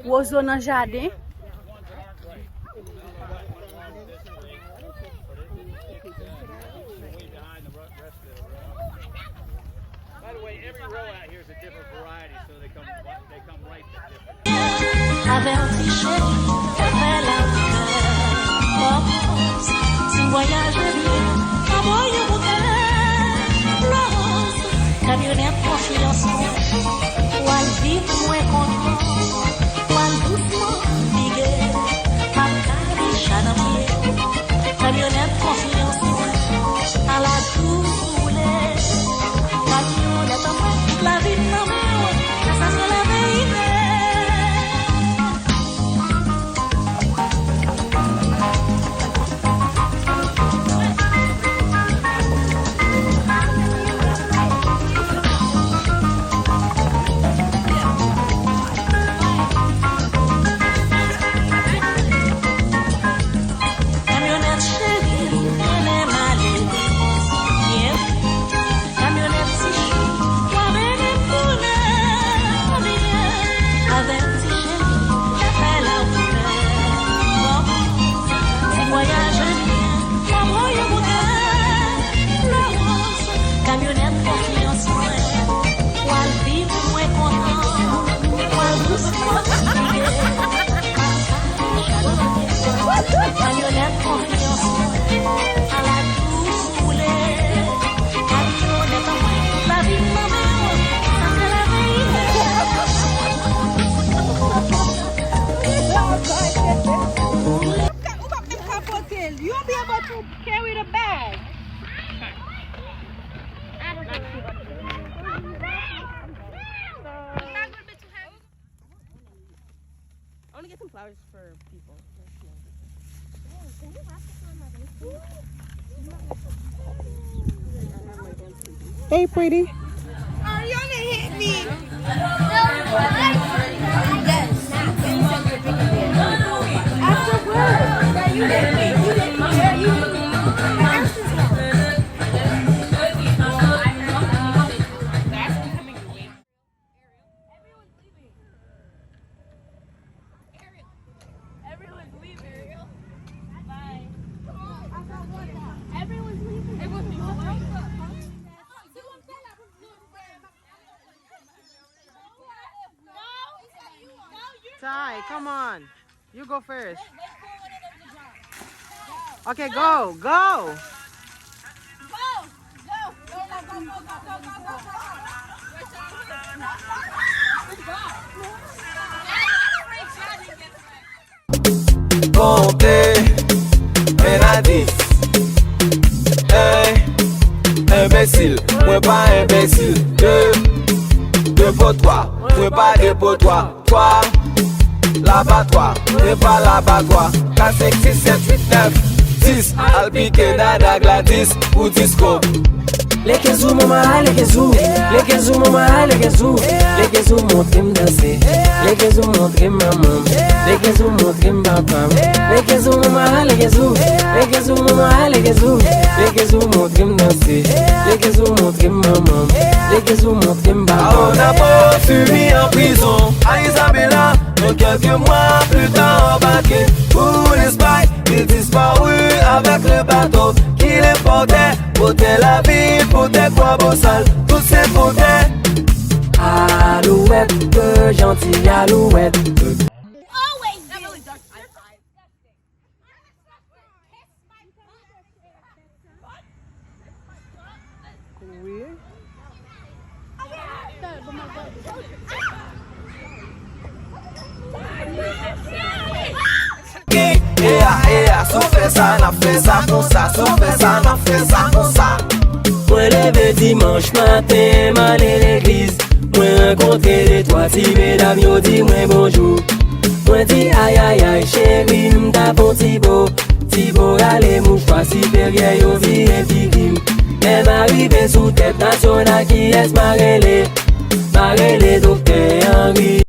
Oiseau dans le jardin. Averti chérie, fais la propose, si voyage vient, envoyez mon cœur, Florence, camionnette confiance, oual vite moins content, oual doucement bigué, Candie, chanampier, camionnette confiance, à la douce roulée, camionnette en main, la vie de ma mère, ça se la vérité. Carry the bag. I want to get some flowers for people. Hey, pretty. Are you gonna hit me? After work. You hit me. You hit me. You hit me. Ty, come on. You go first. Okay, go, go. Comptez, Benadis. Imbécile, moi pas imbécile. Deux pour toi, moi pas deux pour toi. Toi, l'abattoir, moi pas l'abattoir. 4, 5, 6, 7, 8, 9, 10. Alpique, dada, gladys ou disco. Lekezou mama, lekezou, lekezou mama, lekezou, lekezou montre-moi danser, lekezou montre maman, lekezou montre papa, lekezou mama, lekezou, lekezou mama, lekezou, lekezou montre danser, lekezou montre maman, lekezou montre papa. On a poursuivi en prison à Isabella, donc quelques mois plus tard embarqué pour l'Espagne, il disparut avec le bateau qui les portait, portait la vie, portait quoi beau sale, tous ces portaient. Alouette, que gentil alouette. Sou fait ça, n'a fait ça comme ça, sou fait ça, n'a fait ça comme ça. Moi levé dimanche matin, m'aller l'église. Moi rencontré les trois petits mesdames, yo dit moi bonjour. Moi dit aïe aïe aïe chérie, m'ta bon Thibaut. Thibaut allez mouchoir supérieur, yo dit infirme. Mais m'arrivé sous tête nationale qui est marrelé, marrelé docteur Henri.